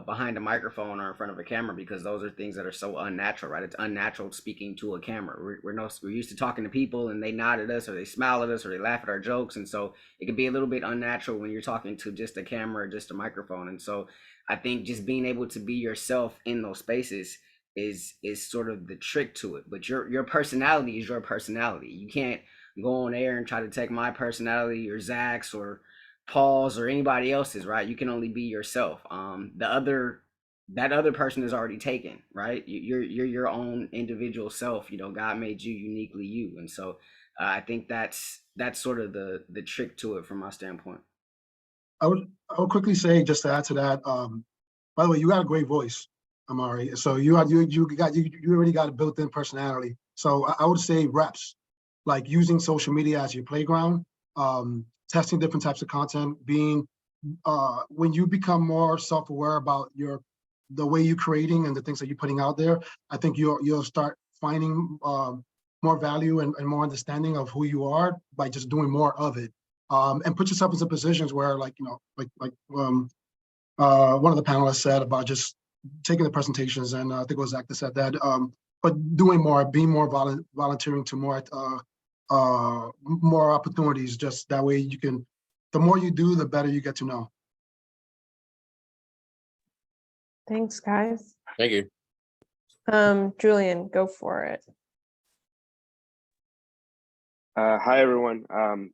behind a microphone or in front of a camera? Because those are things that are so unnatural, right? It's unnatural speaking to a camera. We're used to talking to people and they nod at us or they smile at us or they laugh at our jokes. And so it can be a little bit unnatural when you're talking to just a camera or just a microphone. And so I think just being able to be yourself in those spaces is sort of the trick to it. But your personality is your personality. You can't go on air and try to take my personality or Zack's or Paul's or anybody else's, right? You can only be yourself. That other person is already taken, right? You're your own individual self. God made you uniquely you, and so I think that's sort of the trick to it from my standpoint. I would quickly say, just to add to that, by the way, you got a great voice, Amari. So you already got a built-in personality. So I would say reps, like using social media as your playground. Testing different types of content, being when you become more self-aware about the way you're creating and the things that you're putting out there, I think you'll start finding more value and more understanding of who you are by just doing more of it. And put yourself into positions where, like one of the panelists said about just taking the presentations, and I think it was Zack that said that, but doing more, being more volunteering to more opportunities. Just that way you can, the more you do, the better you get to know. Thanks, guys. Thank you. Julian, go for it. Hi, everyone.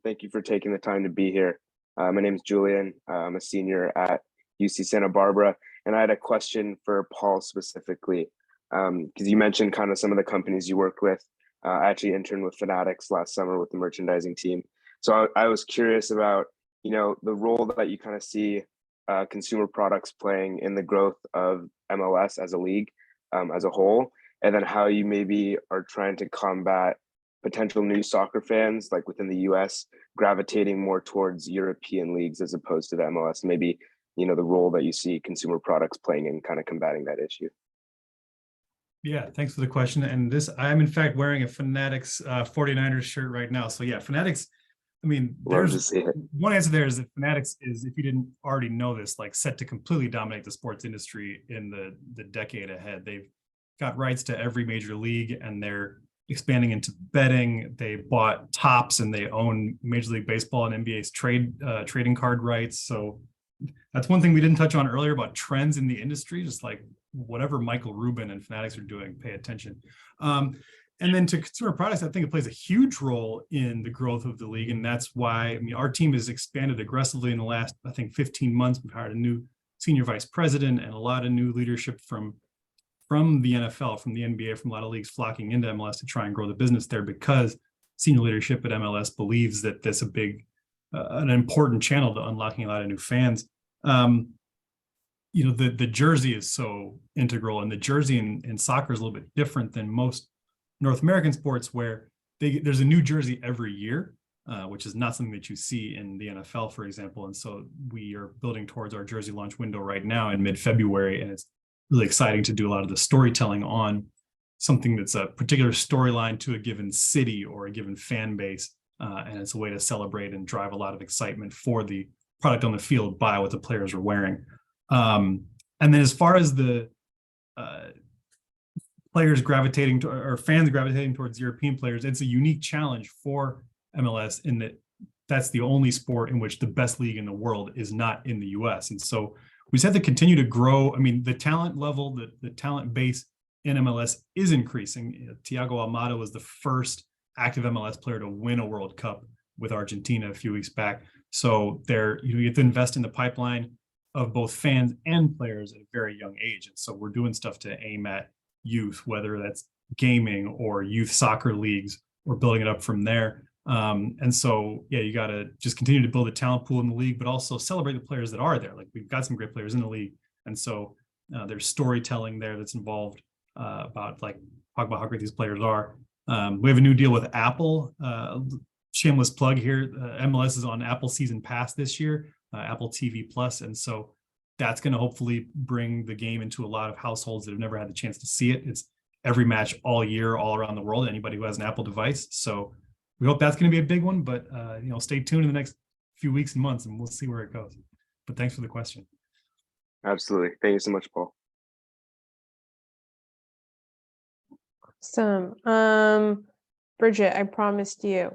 Thank you for taking the time to be here. My name is Julian. I'm a senior at UC Santa Barbara, and I had a question for Paul specifically, because you mentioned kind of some of the companies you worked with. I actually interned with Fanatics last summer with the merchandising team. So I was curious about, the role that you kind of see consumer products playing in the growth of MLS as a league as a whole, and then how you maybe are trying to combat potential new soccer fans, like within the US, gravitating more towards European leagues as opposed to the MLS, maybe, the role that you see consumer products playing in kind of combating that issue. Yeah, thanks for the question. And I'm in fact wearing a Fanatics 49ers shirt right now. So yeah, Fanatics, I mean, there's one answer there is that Fanatics is, if you didn't already know this, like set to completely dominate the sports industry in the decade ahead. They've got rights to every major league and they're expanding into betting. They bought Topps and they own Major League Baseball and NBA's trading card rights. So that's one thing we didn't touch on earlier about trends in the industry, just like whatever Michael Rubin and Fanatics are doing, pay attention. And then to consumer products, I think it plays a huge role in the growth of the league. And that's why, our team has expanded aggressively in the last, 15 months. We've hired a new senior vice president and a lot of new leadership from the NFL, from the NBA, from a lot of leagues flocking into MLS to try and grow the business there, because senior leadership at MLS believes that that's a big, an important channel to unlocking a lot of new fans. The jersey is so integral, and the jersey in soccer is a little bit different than most North American sports, where there's a new jersey every year. which is not something that you see in the NFL, for example. And so we are building towards our jersey launch window right now in mid-February, and it's really exciting to do a lot of the storytelling on something that's a particular storyline to a given city or a given fan base. And it's a way to celebrate and drive a lot of excitement for the product on the field by what the players are wearing. And then as far as the players gravitating to, or fans gravitating towards European players, it's a unique challenge for MLS in that that's the only sport in which the best league in the world is not in the US. And so we just have to continue to grow. I mean, the talent level, the talent base in MLS is increasing. Thiago Almada was the first active MLS player to win a World Cup with Argentina a few weeks back. So there, you have to invest in the pipeline of both fans and players at a very young age. And so we're doing stuff to aim at youth, whether that's gaming or youth soccer leagues, or building it up from there. And so, yeah, you got to just continue to build a talent pool in the league, but also celebrate the players that are there. Like, we've got some great players in the league. And so there's storytelling there that's involved about, like, talk about how great these players are. We have a new deal with Apple. Shameless plug here. MLS is on Apple Season Pass this year, Apple TV Plus. And so that's going to hopefully bring the game into a lot of households that have never had the chance to see it. It's every match all year, all around the world, anybody who has an Apple device. So we hope that's going to be a big one, but stay tuned in the next few weeks and months and we'll see where it goes. But thanks for the question. Absolutely. Thank you so much, Paul. Awesome. Bridget, I promised you.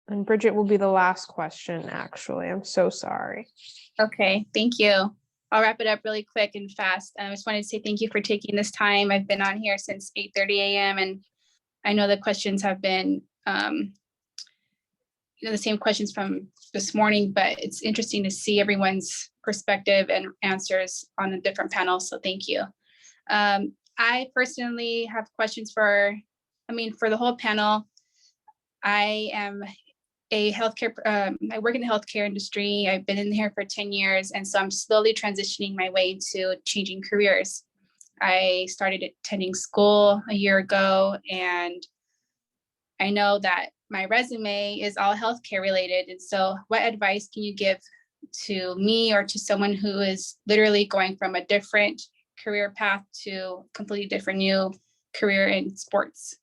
And Bridget will be the last question, actually. I'm so sorry. Okay, thank you. I'll wrap it up really quick and fast. I just wanted to say thank you for taking this time. I've been on here since 8:30 a.m. and I know the questions have been, the same questions from this morning, but it's interesting to see everyone's perspective and answers on the different panels. So thank you. I personally have questions for the whole panel. I am a healthcare, I work in the healthcare industry. I've been in here for 10 years. And so I'm slowly transitioning my way into changing careers. I started attending school a year ago, and I know that my resume is all healthcare related. And so what advice can you give to me or to someone who is literally going from a different career path to a completely different new career in sports?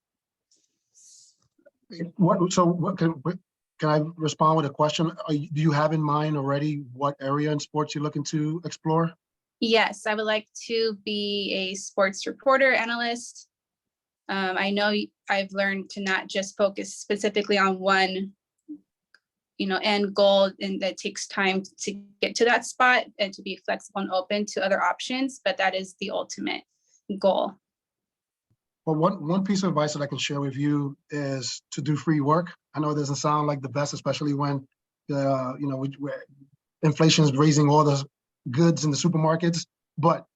Can I respond with a question? Do you have in mind already what area in sports you're looking to explore? Yes, I would like to be a sports reporter, analyst. I know I've learned to not just focus specifically on one, end goal, and that takes time to get to that spot and to be flexible and open to other options, but that is the ultimate goal. Well, one piece of advice that I can share with you is to do free work. I know it doesn't sound like the best, especially when inflation is raising all the goods in the supermarkets. But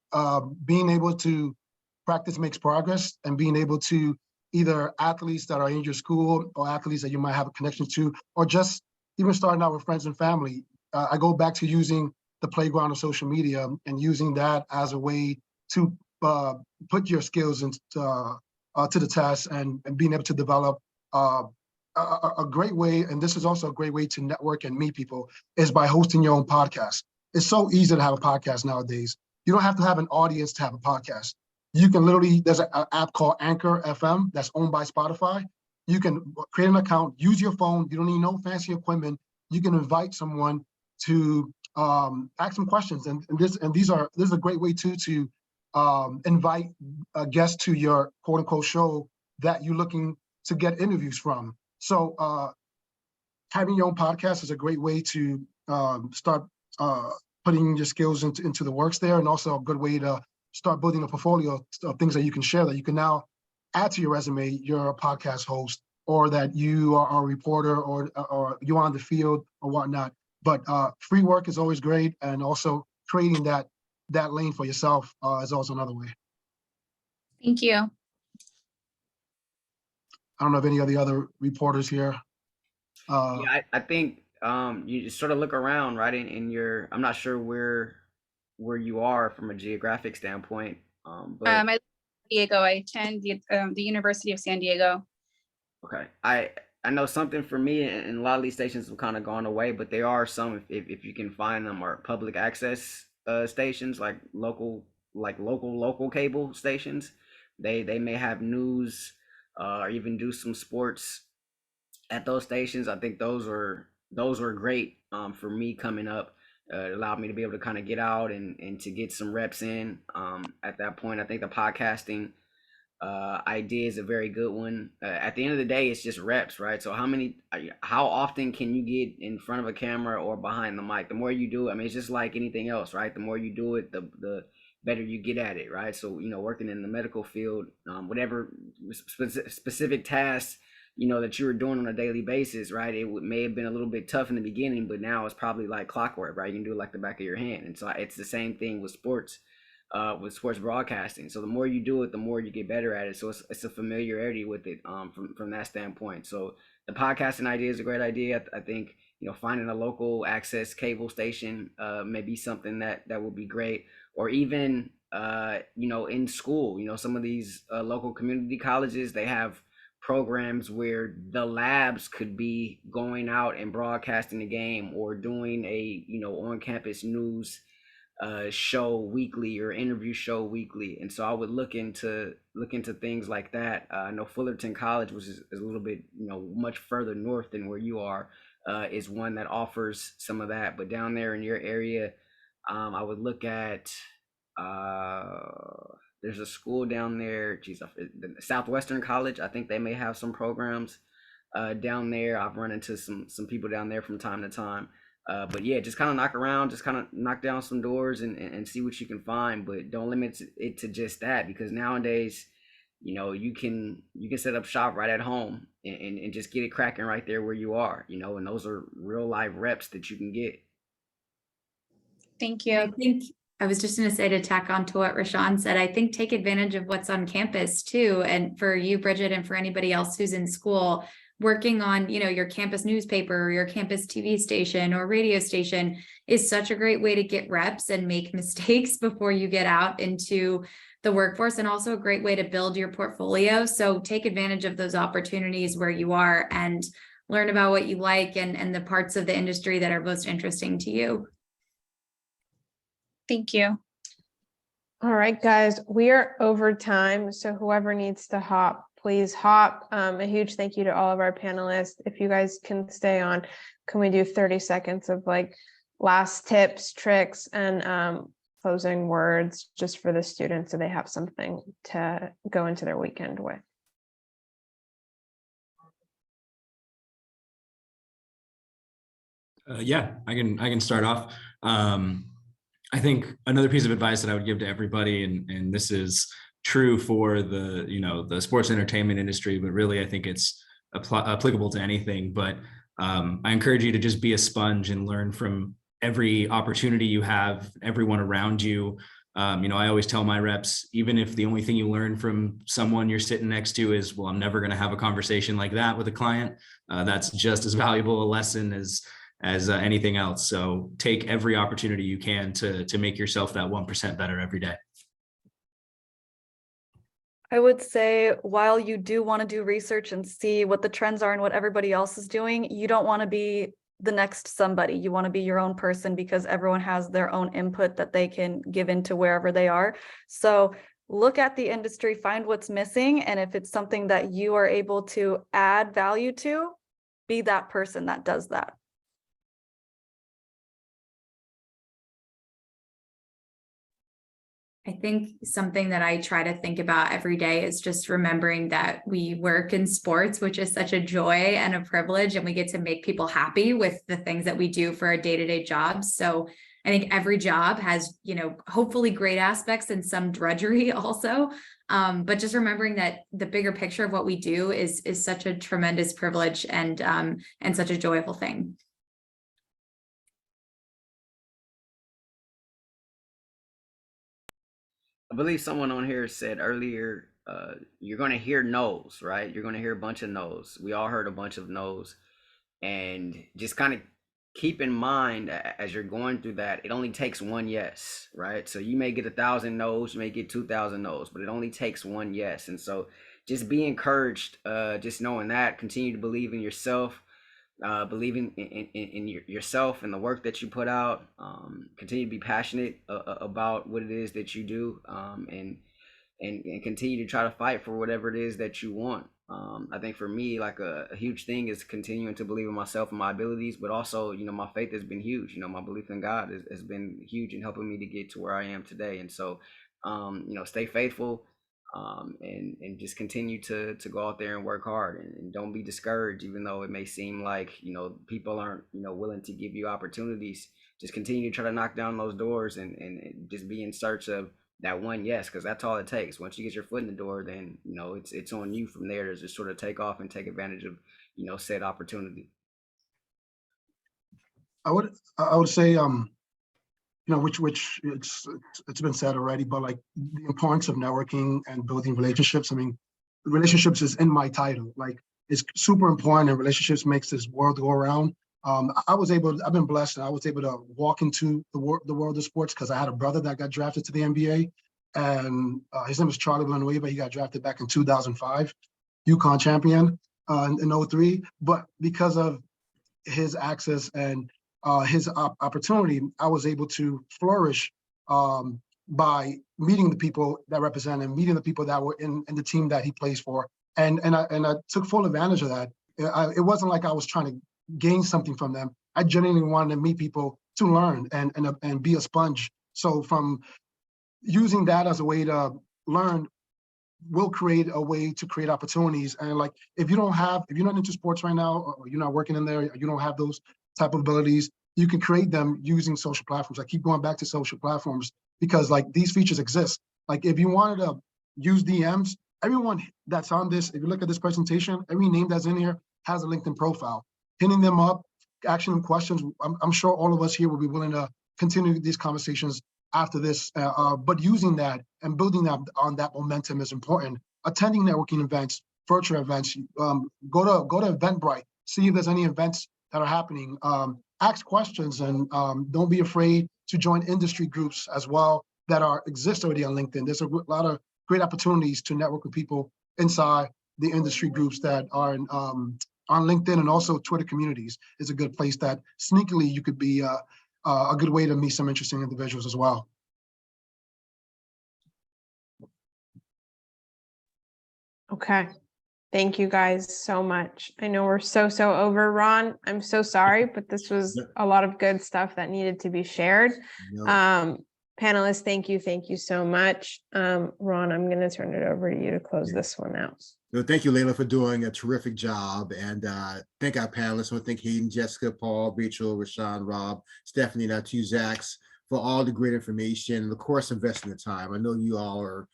being able to practice makes progress, and being able to either athletes that are in your school or athletes that you might have a connection to, or just even starting out with friends and family. I go back to using the playground of social media and using that as a way to put your skills into to the test, and being able to develop a great way. And this is also a great way to network and meet people, is by hosting your own podcast. It's so easy to have a podcast nowadays. You don't have to have an audience to have a podcast. You can literally, there's an app called Anchor FM that's owned by Spotify. You can create an account, use your phone. You don't need no fancy equipment. You can invite someone to ask some questions. And this is a great way to invite a guest to your quote unquote show that you're looking to get interviews from. So having your own podcast is a great way to start putting your skills into the works there, and also a good way to start building a portfolio of things that you can share, that you can now add to your resume. You're a podcast host, or that you are a reporter, or you're on the field or whatnot. But free work is always great, and also creating that lane for yourself is also another way. Thank you. I don't know if any of the other reporters here. Yeah, I think you just sort of look around, right? In your, I'm not sure where you are from a geographic standpoint. But I live in San Diego. I attend the University of San Diego, Okay. I know something for me, and a lot of these stations have kind of gone away, but there are some, if you can find them, are public access stations, like local cable stations. They may have news, or even do some sports at those stations. I think those were great for me coming up. It allowed me to be able to kind of get out and to get some reps in. At that point, I think the podcasting idea is a very good one. At the end of the day, it's just reps, right? So how often can you get in front of a camera or behind the mic? The more you do it, I mean, it's just like anything else, right? The more you do it, the better you get at it, right? So, working in the medical field, whatever specific tasks, that you were doing on a daily basis, right? It may have been a little bit tough in the beginning, but now it's probably like clockwork, right? You can do it like the back of your hand. And so it's the same thing with sports broadcasting. So the more you do it, the more you get better at it. So it's a familiarity with it from that standpoint. So the podcasting idea is a great idea. I think finding a local access cable station may be something that would be great. Or even in school, some of these local community colleges, they have programs where the labs could be going out and broadcasting the game, or doing a on campus news show weekly, or interview show weekly. And so I would look into things like that. I know Fullerton College, which is a little bit much further north than where you are, is one that offers some of that. But down there in your area, I would look at there's a school down there, Southwestern College. I think they may have some programs down there. I've run into some people down there from time to time. But yeah, just kind of knock around, just kind of knock down some doors and see what you can find. But don't limit it to just that, because nowadays, you can set up shop right at home and just get it cracking right there where you are, and those are real live reps that you can get. Thank you. I think I was just going to say, to tack on to what Rahshaun said, I think take advantage of what's on campus too. And for you, Bridget, and for anybody else who's in school, working on, your campus newspaper or your campus TV station or radio station is such a great way to get reps and make mistakes before you get out into the workforce, and also a great way to build your portfolio. So take advantage of those opportunities where you are and learn about what you like and the parts of the industry that are most interesting to you. Thank you. All right, guys, we are over time. So whoever needs to hop, please hop. A huge thank you to all of our panelists. If you guys can stay on, can we do 30 seconds of last tips, tricks, and closing words just for the students, so they have something to go into their weekend with? Yeah, I can start off. I think another piece of advice that I would give to everybody, and this is true for the sports entertainment industry, but really I think it's applicable to anything. But I encourage you to just be a sponge and learn from every opportunity you have, everyone around you. I always tell my reps, even if the only thing you learn from someone you're sitting next to is, well, I'm never going to have a conversation like that with a client, that's just as valuable a lesson as anything else. So take every opportunity you can to make yourself that 1% better every day. I would say, while you do want to do research and see what the trends are and what everybody else is doing, you don't want to be the next somebody. You want to be your own person, because everyone has their own input that they can give into wherever they are. So look at the industry, find what's missing, and if it's something that you are able to add value to, be that person that does that. I think something that I try to think about every day is just remembering that we work in sports, which is such a joy and a privilege, and we get to make people happy with the things that we do for our day-to-day jobs. So I think every job has, hopefully great aspects and some drudgery also. But just remembering that the bigger picture of what we do is such a tremendous privilege and such a joyful thing. I believe someone on here said earlier, you're going to hear no's, right? You're going to hear a bunch of no's. We all heard a bunch of no's. And just kind of keep in mind, as you're going through that, it only takes one yes, right? So you may get 1,000 no's, you may get 2,000 no's, but it only takes one yes. And so just be encouraged. Just knowing that, continue to believe in yourself, believing in yourself and the work that you put out. Continue to be passionate about what it is that you do, and continue to try to fight for whatever it is that you want. I think for me, like a huge thing is continuing to believe in myself and my abilities, but also, my faith has been huge. My belief in God has been huge in helping me to get to where I am today. And so, stay faithful, and just continue to go out there and work hard, and don't be discouraged, even though it may seem like, people aren't, willing to give you opportunities. Just continue to try to knock down those doors, and just be in search of that one yes, because that's all it takes. Once you get your foot in the door, then it's on you from there to just sort of take off and take advantage of said opportunity. I would say which it's been said already, but like the importance of networking and building relationships. I mean, relationships is in my title. Like, it's super important, and relationships makes this world go around. I've been blessed, and I was able to walk into the world of sports because I had a brother that got drafted to the NBA, and his name was Charlie Villanueva. He got drafted back in 2005, UConn champion in 03. But because of his access and his opportunity, I was able to flourish by meeting the people that represent him, meeting the people that were in the team that he plays for, and I took full advantage of that. It wasn't like I was trying to gain something from them. I genuinely wanted to meet people to learn and be a sponge. So from using that as a way to learn, will create a way to create opportunities. And like, if you're not into sports right now, or you're not working in there, or you don't have those type of abilities, you can create them using social platforms. I keep going back to social platforms because like these features exist. Like, if you wanted to use DMs, everyone that's on this, if you look at this presentation, every name that's in here has a LinkedIn profile. Hitting them up, asking them questions. I'm sure all of us here will be willing to continue these conversations after this, but using that and building that on that momentum is important. Attending networking events, virtual events, go to Eventbrite, see if there's any events that are happening. Ask questions, and don't be afraid to join industry groups as well that exist already on LinkedIn. There's a lot of great opportunities to network with people inside the industry groups that are on LinkedIn, and also Twitter communities is a good place that sneakily you could be a good way to meet some interesting individuals as well. Okay. Thank you guys so much. I know we're so over, Ron. I'm so sorry, but this was a lot of good stuff that needed to be shared. Panelists, thank you so much. Ron, I'm going to turn it over to you to close this one out. So thank you, Layla, for doing a terrific job. And thank our panelists. I want to thank Hayden, Jessica, Paul, Rachel, Rahshaun, Rob, Stephanie, and our two Zacks for all the great information, and of course, investing the time. I know you all are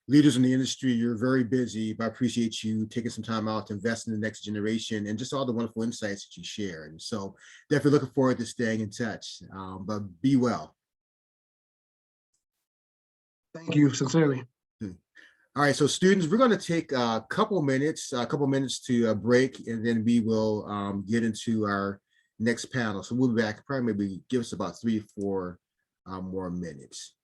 leaders in the industry. You're very busy, but I appreciate you taking some time out to invest in the next generation and just all the wonderful insights that you share. And so definitely looking forward to staying in touch, but be well. Thank you, sincerely. All right, so students, we're going to take a couple minutes to break, and then we will get into our next panel. So we'll be back, probably maybe give us about 3 or 4 more minutes.